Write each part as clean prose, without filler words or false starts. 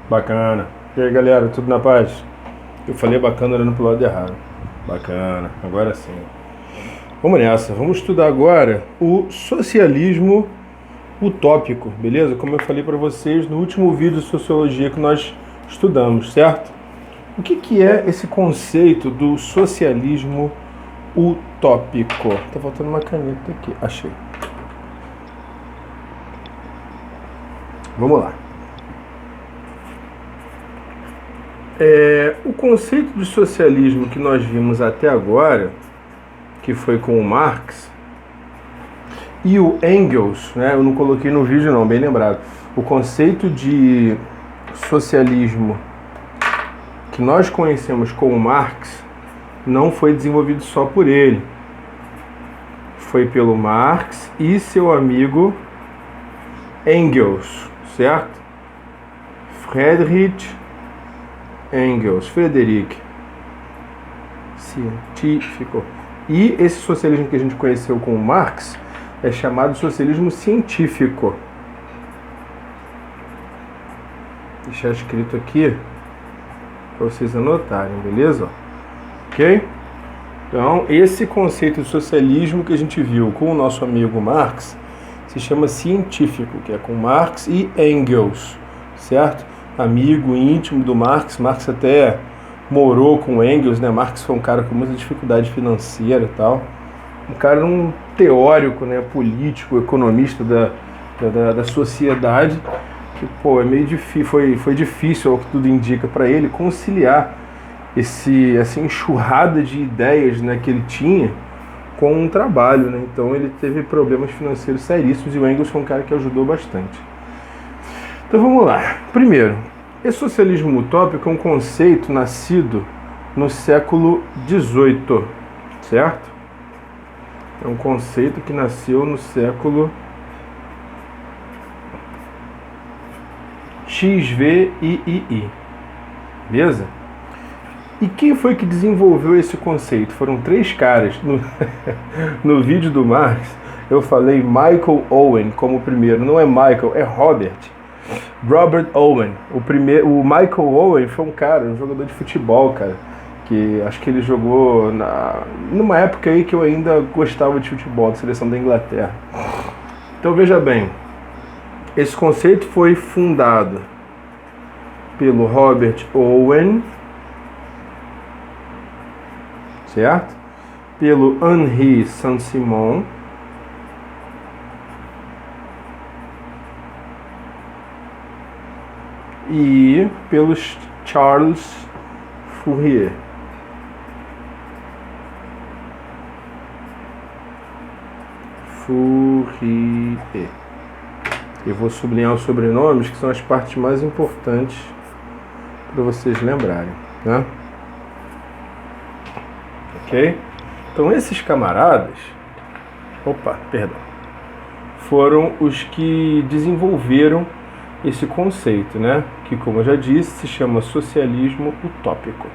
Bacana. E aí, galera, tudo na paz? Eu falei bacana olhando pro lado errado. Bacana, agora sim. Vamos nessa, vamos estudar agora o socialismo utópico, beleza? Como eu falei para vocês no último vídeo de sociologia que nós estudamos, certo? O que é esse conceito do socialismo utópico? Tá faltando uma caneta aqui, achei. Vamos lá. O conceito de socialismo que nós vimos até agora, que foi com o Marx e o Engels, né? Eu não coloquei no vídeo não, bem lembrado. O conceito de socialismo que nós conhecemos com o Marx não foi desenvolvido só por ele. Foi pelo Marx e seu amigo Engels, certo? Friedrich Engels, Frederic, científico. E esse socialismo que a gente conheceu com o Marx é chamado socialismo científico. Vou deixar escrito aqui para vocês anotarem, beleza? Ok? Então, esse conceito de socialismo que a gente viu com o nosso amigo Marx se chama científico, que é com Marx e Engels, certo? Amigo íntimo do Marx. Marx até morou com Engels, né? Marx foi um cara com muita dificuldade financeira e tal. Um cara, um teórico, né? Político, economista da sociedade. Que, pô, é meio difícil, foi difícil, ao que tudo indica, para ele conciliar essa enxurrada de ideias, né, que ele tinha com um trabalho, né? Então ele teve problemas financeiros seríssimos e o Engels foi um cara que ajudou bastante. Então vamos lá. Primeiro, esse socialismo utópico é um conceito nascido no século XVIII, certo? É um conceito que nasceu no século XVI, beleza? E quem foi que desenvolveu esse conceito? Foram três caras. No vídeo do Marx eu falei Michael Owen como primeiro. Não é Michael, é Robert Owen. O Michael Owen foi um cara, um jogador de futebol, cara, que acho que ele jogou numa época aí que eu ainda gostava de futebol, da seleção da Inglaterra. Então veja bem, esse conceito foi fundado pelo Robert Owen, certo? Pelo Henri Saint-Simon e pelo Charles Fourier. Eu vou sublinhar os sobrenomes, que são as partes mais importantes para vocês lembrarem, né? Ok? Então esses camaradas, foram os que desenvolveram esse conceito, né? Que, como eu já disse, se chama socialismo utópico.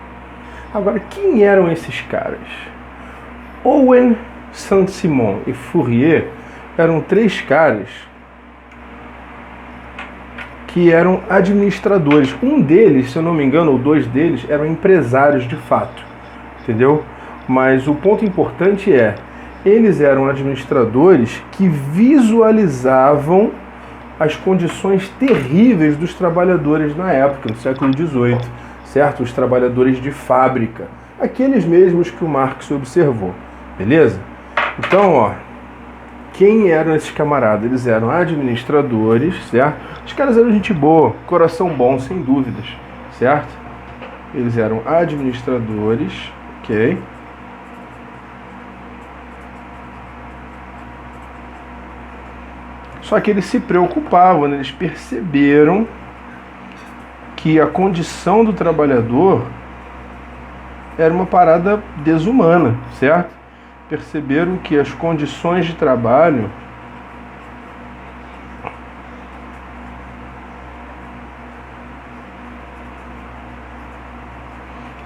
Agora, quem eram esses caras? Owen, Saint-Simon e Fourier eram três caras que eram administradores. Um deles, se eu não me engano, ou dois deles, eram empresários de fato, entendeu? Mas o ponto importante é, eles eram administradores que visualizavam as condições terríveis dos trabalhadores na época, no século XVIII, certo? Os trabalhadores de fábrica, aqueles mesmos que o Marx observou, beleza? Então, ó, quem eram esses camaradas? Eles eram administradores, certo? Os caras eram gente boa, coração bom, sem dúvidas, certo? Eles eram administradores, ok? Só que eles se preocupavam, né? Eles perceberam que a condição do trabalhador era uma parada desumana, certo? Perceberam que as condições de trabalho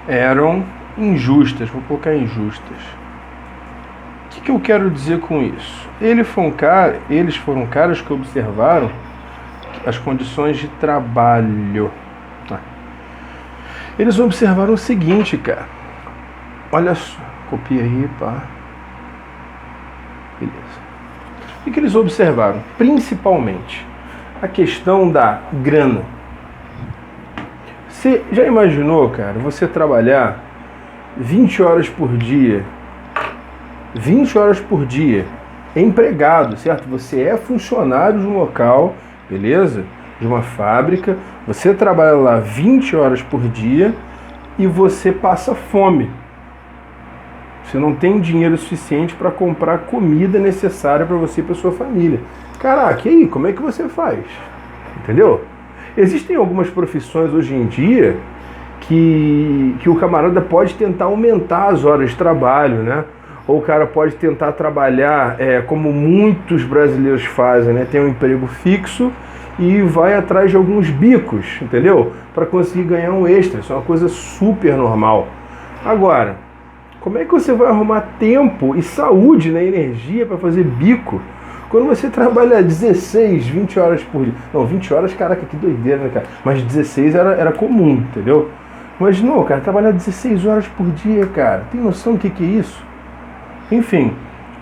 eram injustas, vou colocar injustas. O que eu quero dizer com isso? Eles foram caras que observaram as condições de trabalho Eles observaram o seguinte, cara. Olha só, copia aí, pá. Beleza. O que eles observaram? Principalmente a questão da grana. Você já imaginou, cara, você trabalhar 20 horas por dia? 20 horas por dia. É empregado, certo? Você é funcionário de um local, beleza? De uma fábrica. Você trabalha lá 20 horas por dia e você passa fome. Você não tem dinheiro suficiente para comprar a comida necessária para você e para sua família. Caraca, e aí, como é que você faz? Entendeu? Existem algumas profissões hoje em dia que o camarada pode tentar aumentar as horas de trabalho, né? Ou o cara pode tentar trabalhar como muitos brasileiros fazem, né? Tem um emprego fixo e vai atrás de alguns bicos, entendeu? Para conseguir ganhar um extra. Isso é uma coisa super normal. Agora, como é que você vai arrumar tempo e saúde, né, energia para fazer bico quando você trabalha 16, 20 horas por dia? Não, 20 horas, caraca, que doideira, né, cara? Mas 16 era comum, entendeu? Mas não, cara, trabalhar 16 horas por dia, cara. Tem noção do que é isso? Enfim,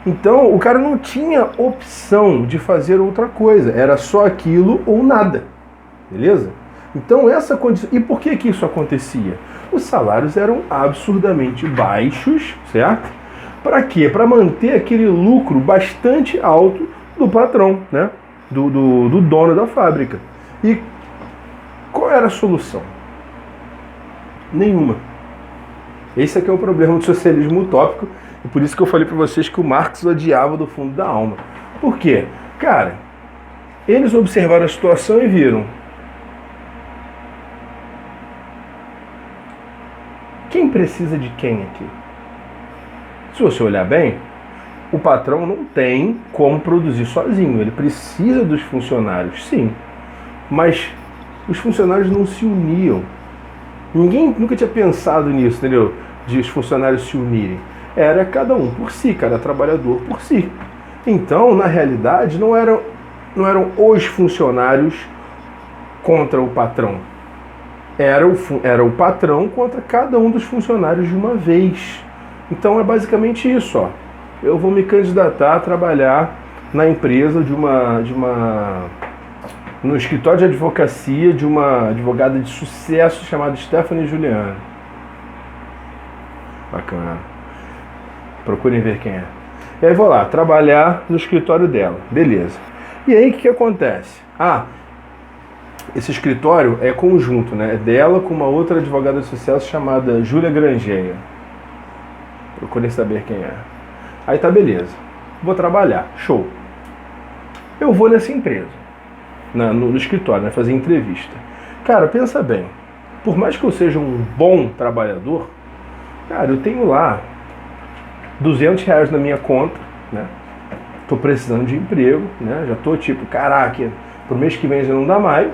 então o cara não tinha opção de fazer outra coisa. Era só aquilo ou nada, beleza? Então essa condição... E por que isso acontecia? Os salários eram absurdamente baixos, certo? Para quê? Para manter aquele lucro bastante alto do patrão, né? Do dono da fábrica. E qual era a solução? Nenhuma. Esse aqui é o problema do socialismo utópico, e por isso que eu falei para vocês que o Marx odiava do fundo da alma. Por quê? Cara, eles observaram a situação e viram: quem precisa de quem aqui? Se você olhar bem, o patrão não tem como produzir sozinho. Ele precisa dos funcionários, sim. Mas os funcionários não se uniam. Ninguém nunca tinha pensado nisso, entendeu? De os funcionários se unirem. Era cada um por si, cada trabalhador por si. Então, na realidade, não eram os funcionários contra o patrão. Era o patrão contra cada um dos funcionários de uma vez. Então é basicamente isso, ó. Eu vou me candidatar a trabalhar na empresa no escritório de advocacia de uma advogada de sucesso chamada Stephanie Juliano. Bacana. Procurem ver quem é. E aí vou lá, trabalhar no escritório dela. Beleza. E aí o que acontece? Esse escritório é conjunto, né? É dela com uma outra advogada de sucesso chamada Júlia Grangeia. Procurem saber quem é. Aí tá, beleza. Vou trabalhar. Show. Eu vou nessa empresa, no escritório, né? Fazer entrevista. Cara, pensa bem. Por mais que eu seja um bom trabalhador, cara, eu tenho lá R$200 na minha conta, né? Tô precisando de emprego, né? Já tô tipo, caraca, pro mês que vem já não dá mais.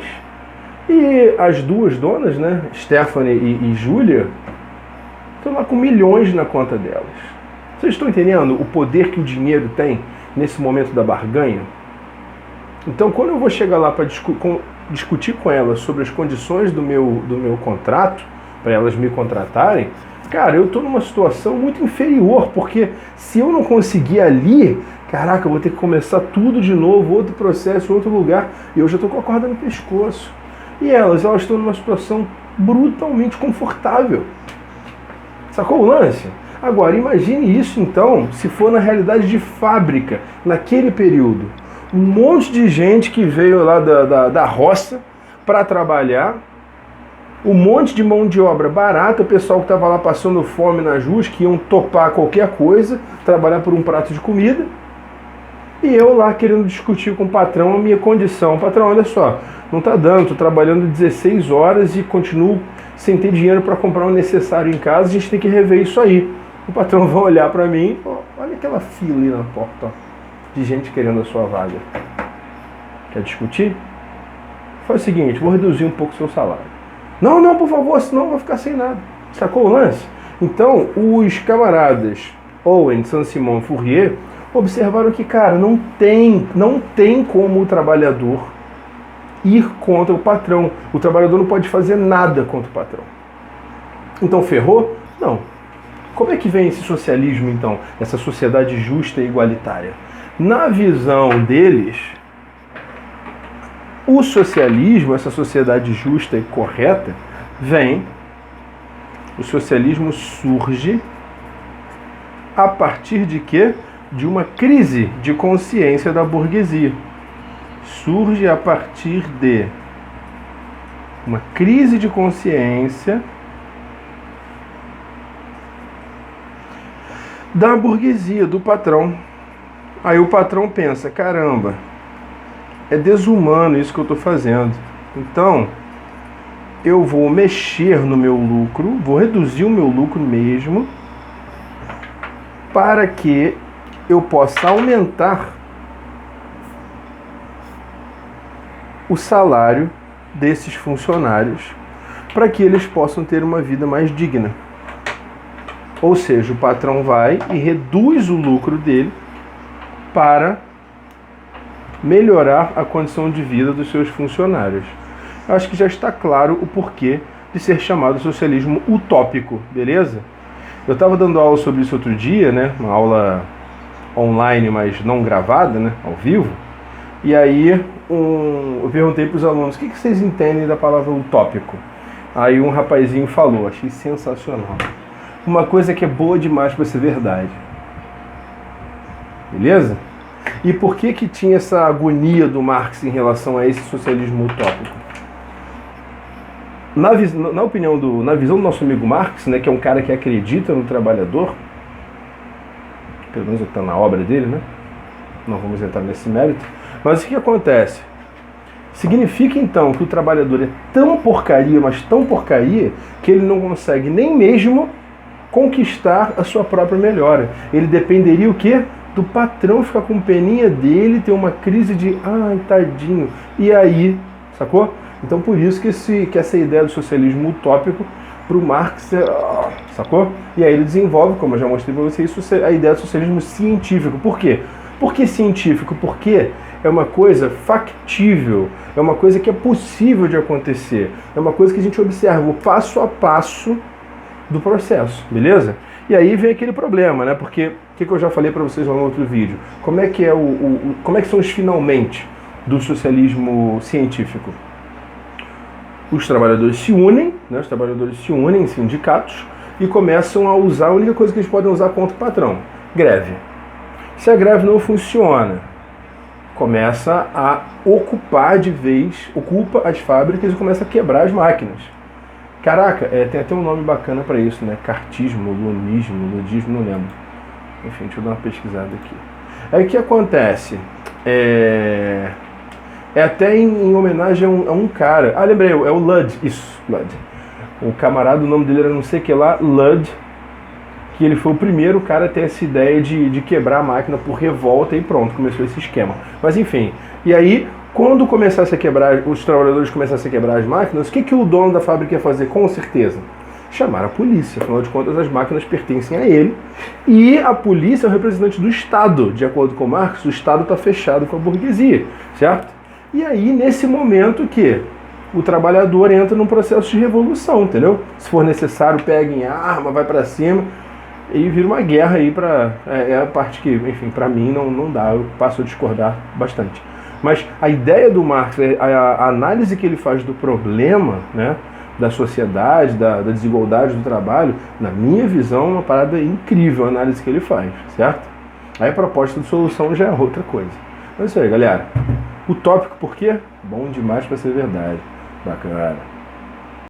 E as duas donas, né, Stephanie e Júlia, estão lá com milhões na conta delas. Vocês estão entendendo o poder que o dinheiro tem nesse momento da barganha? Então, quando eu vou chegar lá para discutir com elas sobre as condições do meu contrato, para elas me contratarem, cara, eu estou numa situação muito inferior, porque se eu não conseguir ali, caraca, eu vou ter que começar tudo de novo, outro processo, outro lugar, e eu já estou com a corda no pescoço. E elas estão numa situação brutalmente confortável. Sacou o lance? Agora, imagine isso então, se for na realidade de fábrica, naquele período. Um monte de gente que veio lá da roça para trabalhar, um monte de mão de obra barata, o pessoal que estava lá passando fome na JUS, que iam topar qualquer coisa, trabalhar por um prato de comida, e eu lá querendo discutir com o patrão a minha condição. Patrão, olha só, não está dando, estou trabalhando 16 horas e continuo sem ter dinheiro para comprar o necessário em casa, a gente tem que rever isso aí. O patrão vai olhar para mim, olha aquela fila ali na porta, ó, de gente querendo a sua vaga. Quer discutir? Faz o seguinte, vou reduzir um pouco o seu salário. Não, por favor, senão eu vou ficar sem nada. Sacou o lance? Então, os camaradas Owen, Saint-Simon, Fourier observaram que, cara, não tem como o trabalhador ir contra o patrão. O trabalhador não pode fazer nada contra o patrão. Então ferrou? Não. Como é que vem esse socialismo, então? Essa sociedade justa e igualitária? Na visão deles, o socialismo, essa sociedade justa e correta, o socialismo surge a partir de quê? De uma crise de consciência da burguesia. Surge a partir de uma crise de consciência da burguesia, do patrão. Aí o patrão pensa, caramba, é desumano isso que eu estou fazendo. Então, eu vou mexer no meu lucro, vou reduzir o meu lucro mesmo, para que eu possa aumentar o salário desses funcionários, para que eles possam ter uma vida mais digna. Ou seja, o patrão vai e reduz o lucro dele para melhorar a condição de vida dos seus funcionários. Eu acho que já está claro o porquê de ser chamado socialismo utópico, beleza? Eu estava dando aula sobre isso outro dia, né? Uma aula online, mas não gravada, né? Ao vivo. E aí eu perguntei para os alunos, o que vocês entendem da palavra utópico? Aí um rapazinho falou, achei sensacional. Uma coisa que é boa demais para ser verdade. Beleza? E por que tinha essa agonia do Marx em relação a esse socialismo utópico? Na visão do nosso amigo Marx, né, que é um cara que acredita no trabalhador, pelo menos está na obra dele, né? Não vamos entrar nesse mérito. Mas o que acontece? Significa então que o trabalhador é tão porcaria, mas tão porcaria, que ele não consegue nem mesmo conquistar a sua própria melhora. Ele dependeria o quê? Do patrão ficar com peninha dele, ter uma crise de ai, tadinho. E aí, sacou? Então por isso que essa ideia do socialismo utópico para o Marx, sacou? E aí ele desenvolve, como eu já mostrei para vocês, a ideia do socialismo científico. Por quê? Por que científico? Porque é uma coisa factível, é uma coisa que é possível de acontecer, é uma coisa que a gente observa o passo a passo do processo, beleza? E aí vem aquele problema, né? Porque o que eu já falei para vocês lá no outro vídeo? Como é que são os finalmente do socialismo científico? Os trabalhadores se unem, né? Os trabalhadores se unem em sindicatos e começam a usar a única coisa que eles podem usar contra o patrão: greve. Se a greve não funciona, começa a ocupar de vez, ocupa as fábricas e começa a quebrar as máquinas. Caraca, tem até um nome bacana para isso, né? Cartismo, ludismo, não lembro. Enfim, deixa eu dar uma pesquisada aqui. Aí o que acontece? É até em homenagem a um cara. Ah, lembrei, é o Ludd. Isso, Ludd. O camarada, o nome dele era não sei o que lá, Ludd, que ele foi o primeiro cara a ter essa ideia de quebrar a máquina por revolta e pronto, começou esse esquema. Mas enfim, e aí, quando começasse a quebrar, os trabalhadores começassem a quebrar as máquinas, o que o dono da fábrica ia fazer? Com certeza, chamar a polícia. Afinal de contas, as máquinas pertencem a ele. E a polícia é o representante do Estado. De acordo com Marx, o Estado está fechado com a burguesia, certo? E aí, nesse momento que o trabalhador entra num processo de revolução, entendeu? Se for necessário, pega em arma, vai para cima e vira uma guerra aí para... É a parte que, enfim, para mim não dá, eu passo a discordar bastante. Mas a ideia do Marx, a análise que ele faz do problema, né, da sociedade, da desigualdade do trabalho, na minha visão, é uma parada incrível a análise que ele faz, certo? Aí a proposta de solução já é outra coisa. Mas é isso aí, galera. Utópico por quê? Bom demais para ser verdade. Bacana.